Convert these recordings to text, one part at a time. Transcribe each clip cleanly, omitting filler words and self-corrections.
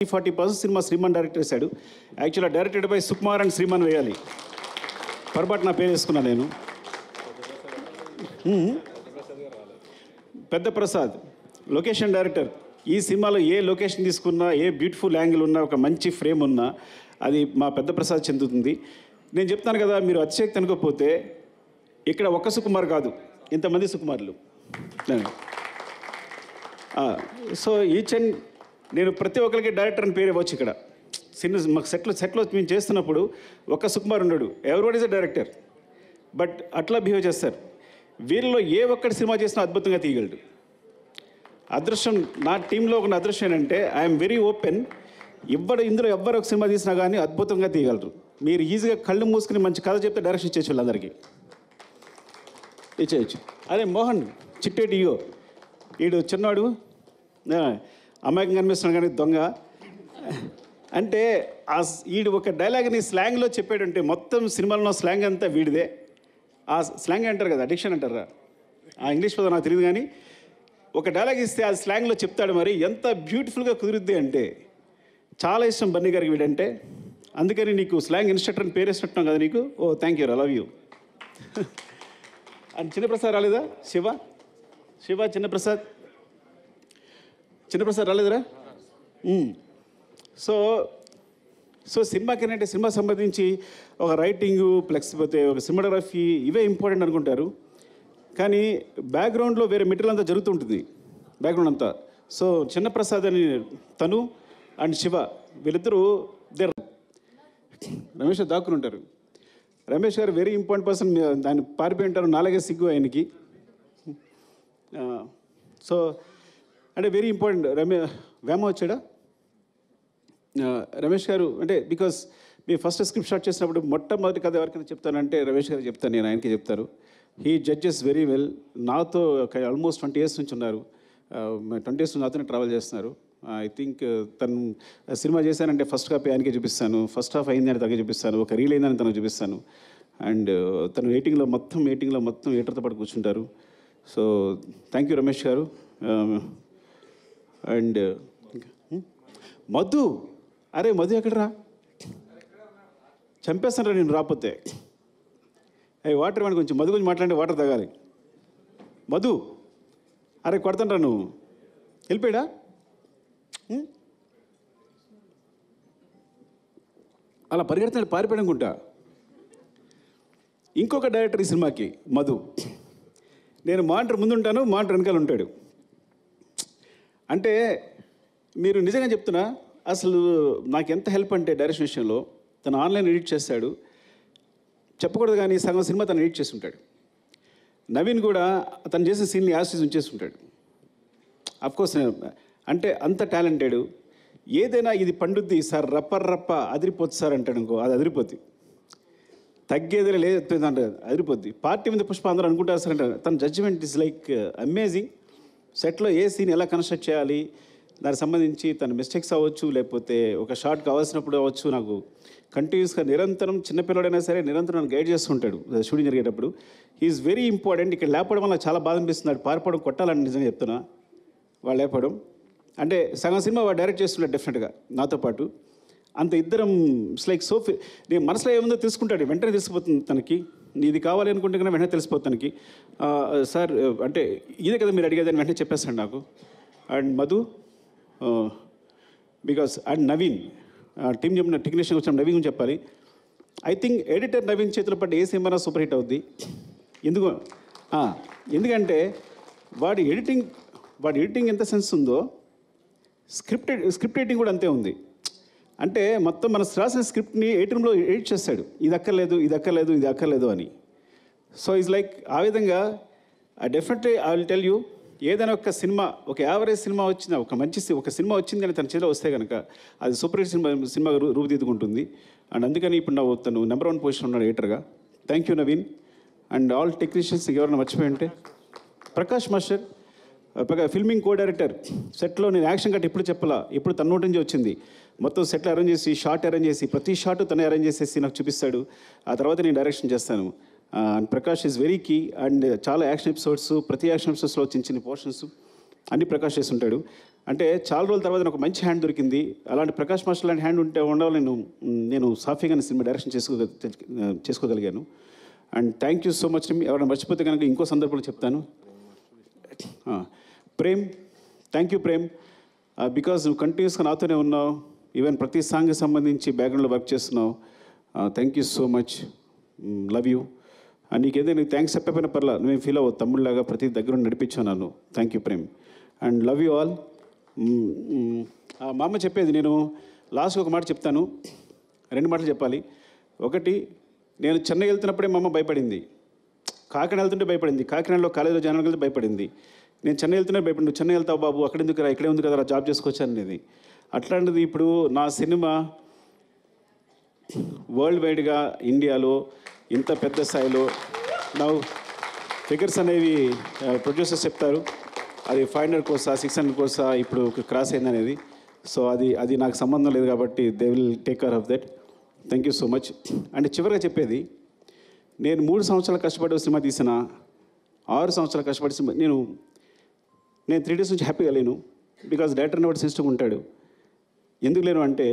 40% cinema Shriman director చేశాడు. యాక్చువల్గా directed by Sukumar and Sriman వేయాలి. పొరపాటు నా పేరు వేసుకున్నాను నేను. పెద్ద ప్రసాద్ లొకేషన్ డైరెక్టర్. ఈ సినిమాలో ఏ లొకేషన్ తీసుకున్నా, ఏ బ్యూటిఫుల్ యాంగిల్ ఉన్నా, ఒక మంచి ఫ్రేమ్ ఉన్నా అది మా పెద్ద ప్రసాద్ చెందుతుంది. నేను చెప్తాను కదా, మీరు అతిశక్తి అనుకోకపోతే ఇక్కడ ఒక్క సుకుమార్ కాదు, ఇంతమంది సుకుమార్లు. సో ఈచ్ అండ్ నేను ప్రతి ఒక్కరికి డైరెక్టర్ అని పేరు ఇవ్వచ్చు. ఇక్కడ మాకు సెట్లో మేము చేస్తున్నప్పుడు ఒక్క సుకుమార్ ఉన్నాడు, everybody is a director. But అట్లా బిహేవ్ చేస్తారు. వీళ్ళలో ఏ ఒక్కటి సినిమా చేసినా అద్భుతంగా తీయగలడు. అదృష్టం నా టీంలో ఉన్న అదృష్టం ఏంటంటే ఐఎమ్ వెరీ ఓపెన్. ఇందులో ఎవ్వరు ఒక సినిమా తీసినా కానీ అద్భుతంగా తీయగలరు. మీరు ఈజీగా కళ్ళు మూసుకుని మంచి కథ చెప్తే డైరెక్షన్ ఇచ్చేయచ్చు, వాళ్ళందరికీ ఇచ్చేయచ్చు. అదే మోహన్ చిట్టేటి ఇయో, వీడు చిన్నవాడు అమాయకంగా కనిపిస్తున్నాడు కానీ దొంగ అంటే వీడు ఒక డైలాగ్ని స్లాంగ్లో చెప్పాడంటే మొత్తం సినిమాలో స్లాంగ్ అంతా వీడిదే. ఆ స్లాంగ్ అంటారు కదా, అడిక్షన్ అంటారా, ఆ ఇంగ్లీష్ పదం నాకు తెలియదు కానీ ఒక డైలాగ్ ఇస్తే ఆ స్లాంగ్లో చెప్తాడు. మరి ఎంత బ్యూటిఫుల్గా కుదురుద్ది అంటే చాలా ఇష్టం బన్నీ గారికి వీడంటే. అందుకని నీకు స్లాంగ్ ఇన్స్ట్రక్టర్ అని పేరు వేసినట్టున్నాం కదా నీకు. Oh thank you, I love you. And Chinnaprasad రాలేదా? శివ చిన్నప్రసాద్ రాలేదురా? సో సినిమాకి ఏంటంటే సినిమా సంబంధించి ఒక రైటింగు ప్లస్ పోతే ఒక సినిమాటోగ్రఫీ ఇవే ఇంపార్టెంట్ అనుకుంటారు. కానీ బ్యాక్గ్రౌండ్లో వేరే మెటీరియల్ అంతా జరుగుతుంటుంది, బ్యాక్గ్రౌండ్ అంతా. సో చిన్నప్రసాద్ అని తను అండ్ శివ వీళ్ళిద్దరూ రమేష్ దాక్కుని ఉంటారు. రమేష్ గారు వెరీ ఇంపార్టెంట్ పర్సన్. దాన్ని పారిపోయి ఉంటారు, నాలుగే సిగ్గు ఆయనకి. సో అంటే వెరీ ఇంపార్టెంట్. వేమ వచ్చాడా రమేష్ గారు అంటే బికాస్ మీరు ఫస్ట్ స్క్రిప్ట్ స్టార్ట్ చేసినప్పుడు మొట్టమొదటి కథ ఎవరికైనా చెప్తానంటే రమేష్ గారు చెప్తాను, నేను ఆయనకి చెప్తారు. He judges very well. నాతో ఆల్మోస్ట్ 20 years నుంచి ఉన్నారు. 20 years నుంచి నాతోనే ట్రావెల్ చేస్తున్నారు. ఐ థింక్ తను సినిమా చేశానంటే ఫస్ట్ కాపీ ఆయనకే చూపిస్తాను, ఫస్ట్ హాఫ్ అయిందని తనకే చూపిస్తాను, ఒక రీల్ అయిందని తనకు చూపిస్తాను. అండ్ తను ఎయిటింగ్లో మొత్తం ఎయిటర్తో పాటు కూర్చుంటారు. సో థ్యాంక్ యూ రమేష్ గారు. అండ్ మధు, అరే మధు ఎక్కడరా? చంపేస్తానరా నేను రాకపోతే. వాటర్ ఇవ్వండి కొంచెం, మధు గురించి మాట్లాడే వాటర్ తాగాలి. మధు అరే కొడతానరా నువ్వు, వెళ్ళిపోయాడా? అలా పరిగెడుతున్నాడు, పారిపోయాడు అనుకుంటా. ఇంకొక డైరెక్టర్ ఈ సినిమాకి మధు. నేను మానిటర్ ముందుంటాను, మానిటర్ వెనకాల ఉంటాడు. అంటే మీరు నిజంగా చెప్తున్నా, అసలు నాకు ఎంత హెల్ప్ అంటే డైరెక్షన్ విషయంలో. తను ఆన్లైన్ ఎడిట్ చేస్తాడు, చెప్పకూడదు కానీ సగం సినిమా తను ఎడిట్ చేసి ఉంటాడు. నవీన్ కూడా తను చేసే సీన్ని యాసిస్ ఉంచేసి ఉంటాడు. అఫ్కోర్స్ అంటే అంత టాలెంటెడ్. ఏదైనా ఇది పండుద్ది సార్, రప్ప అదిరిపోద్ది సార్ అంటాడు అనుకో, అది అదిరిపోద్ది. తగ్గేదే లేదు అంటే అదిరిపోద్ది. పార్టీ మీద పుష్ప అందరూ అనుకుంటారు సార్ అంటే తన జడ్జిమెంట్ ఇస్ లైక్ అమేజింగ్. సెట్లో ఏ సీన్ ఎలా కన్స్ట్రక్ట్ చేయాలి, దానికి సంబంధించి తన మిస్టేక్స్ అవ్వచ్చు, లేకపోతే ఒక షార్ట్ కావాల్సినప్పుడు అవ్వచ్చు, నాకు కంటిన్యూస్గా నిరంతరం చిన్నపిల్లడైనా సరే నిరంతరం నన్ను గైడ్ చేస్తుంటాడు షూటింగ్ జరిగేటప్పుడు. He is very important. ఇక్కడ లేపడం వల్ల చాలా బాధ అనిపిస్తున్నాడు. పారిపోవడం కొట్టాలని నిజంగా చెప్తున్నా. వాళ్ళు లేపడం అంటే సగం సినిమా వాడు డైరెక్ట్ చేస్తున్నాడు డెఫినెట్గా నాతో పాటు. అంత ఇద్దరం ఇట్స్ లైక్ సో నేను మనసులో ఏముందో తీసుకుంటాడు, వెంటనే తెలిసిపోతుంది తనకి. ఇది కావాలి అనుకుంటే కన్నా వెంటనే తెలిసిపోతుంది తనకి. సార్ అంటే ఇదే కదా మీరు అడిగేదని వెంటనే చెప్పేస్తాడు నాకు. And Madhu because and Naveen team చెప్పిన టెక్నీషియన్ వచ్చిన నవీన్ గురించి చెప్పాలి. ఐ థింక్ ఎడిటర్ నవీన్ చేతిలో పట్టి ఏ సినిమా సూపర్ హిట్ అవుద్ది. ఎందుకంటే వాడి ఎడిటింగ్ ఎంత సెన్స్ ఉందో స్క్రిప్ట్ రైటింగ్ కూడా అంతే ఉంది. అంటే మొత్తం మన రాసిన స్క్రిప్ట్ని ఎడిటింగ్లో ఎడిట్ చేస్తాడు, ఇది అక్కర్లేదు అని. సో ఈజ్ లైక్ ఆ విధంగా definitely I will tell you, ఏదైనా ఒక సినిమా, ఒక యావరేజ్ సినిమా వచ్చినా, ఒక సినిమా వచ్చింది అని తన చేతిలో వస్తే కనుక అది సూపర్ హిట్ సినిమాగా రూపుదిద్దుకుంటుంది. అండ్ అందుకని ఇప్పుడు తను నెంబర్ 1 పొజిషన్ ఉన్నాడు ఎడిటర్గా. Thank you Naveen and all technicians. ఎవరైనా మర్చిపోయి ఉంటే Prakash master filming co director. సెట్లో నేను యాక్షన్ కట్ ఎప్పుడు చెప్పాలా, ఎప్పుడు తన నోటి నుంచి వచ్చింది. మొత్తం సెట్లు అరేంజ్ చేసి, షార్ట్ అరేంజ్ చేసి, ప్రతి షార్ట్ తనే అరేంజ్ చేసేసి నాకు చూపిస్తాడు. ఆ తర్వాత నేను డైరెక్షన్ చేస్తాను. And Prakash is very key. And చాలా యాక్షన్ ఎపిసోడ్స్, ప్రతి యాక్షన్ ఎపిసోడ్స్లో చిన్న పోర్షన్స్ అన్ని ప్రకాష్ చేస్తుంటాడు. అంటే చాలా రోజుల తర్వాత నాకు మంచి హ్యాండ్ దొరికింది. అలాంటి ప్రకాష్ మాస్టర్ లాంటి హ్యాండ్ ఉండాలి నేను సాఫీగా సినిమా డైరెక్షన్ చేసుకోగలిగాను. And thank you so much. ఎవరైనా మర్చిపోతే కనుక ఇంకో సందర్భంలో చెప్తాను. Prem, thank you Prem, because నువ్వు కంటిన్యూస్గా నాతోనే ఉన్నావు. ఈవెన్ ప్రతి సాంగ్కి సంబంధించి బ్యాక్గ్రౌండ్లో వర్క్ చేస్తున్నావు. Thank you so much, love you. నీకేదైనా నీకు థ్యాంక్స్ చెప్పకపోయినా పర్లా, నువ్వేం ఫీల్ అవ్వదు, తమ్ముళ్ళలాగా ప్రతి దగ్గర నడిపించావు నన్ను. Thank you Prem and love you all. మా అమ్మ చెప్పేది, నేను లాస్ట్కి ఒక మాట చెప్తాను, 2 మాటలు చెప్పాలి. ఒకటి, నేను చెన్నై వెళ్తున్నప్పుడే మా అమ్మ భయపడింది. కాకినాడ వెళ్తుంటే భయపడింది. కాకినాడలో కాలేజీలో జాయిన్ వెళ్తే భయపడింది. నేను చెన్నై వెళ్తున్నా భయపడి, నువ్వు చెన్నై వెళ్తావు బాబు, అక్కడ ఎందుకు రా, ఇక్కడే ఉంది కదా, జాబ్ చేసుకోవచ్చు అనేది. అట్లాంటిది ఇప్పుడు నా సినిమా వరల్డ్ వైడ్గా ఇండియాలో ఇంత పెద్ద స్థాయిలో నా ఫిగర్స్ అనేవి ప్రొడ్యూసర్స్ చెప్తారు, అది 500 కోసా 600 కోసా ఇప్పుడు క్రాస్ అయింది అనేది. సో అది నాకు సంబంధం లేదు కాబట్టి they will take care of that. Thank you so much. And చివరిగా చెప్పేది, నేను 3 సంవత్సరాలు కష్టపడి సినిమా తీసిన, 6 సంవత్సరాలు కష్టపడి సినిమా నేను 3 days నుంచి హ్యాపీగా లేను. బికాజ్ డైరెక్టర్ అనేవాడు సిస్టమ్ ఉంటాడు. ఎందుకు లేను అంటే,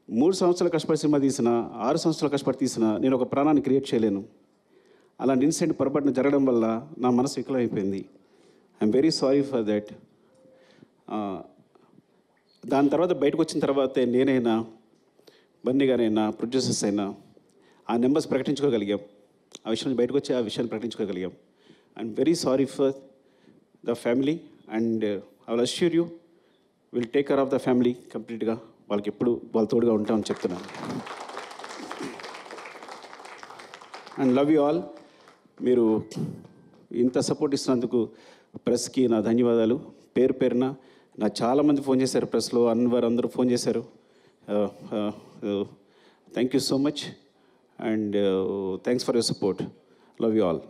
3 సంవత్సరాలు కష్టపడి సినిమా తీసిన, 6 సంవత్సరాలు కష్టపడి తీసిన, నేను ఒక ప్రాణాన్ని క్రియేట్ చేయలేను. అలాంటి ఇన్సిడెంట్ పొరపాటున జరగడం వల్ల నా మనసు వికలమైపోయింది. I'm very sorry for that. దాని తర్వాత బయటకు వచ్చిన తర్వాతే నేనైనా, బన్నీ గారైనా, ప్రొడ్యూసర్స్ అయినా ఆ నెంబర్స్ ప్రకటించుకోగలిగాం. ఆ విషయం బయటకు వచ్చి ఆ విషయాన్ని ప్రకటించుకోగలిగాం. I'm very sorry for the family and I will assure you will take care of the family కంప్లీట్గా. వాళ్ళకి ఎప్పుడు వాళ్ళ తోడుగా ఉంటామని చెప్తున్నాను. And love you all. మీరు ఇంత సపోర్ట్ ఇస్తున్నందుకు ప్రెస్కి నా ధన్యవాదాలు. పేరు పేరున నాకు చాలామంది ఫోన్ చేశారు, ప్రెస్లో అన్వర్ అందరూ ఫోన్ చేశారు. Thank you so much and thanks for your support. Love you all.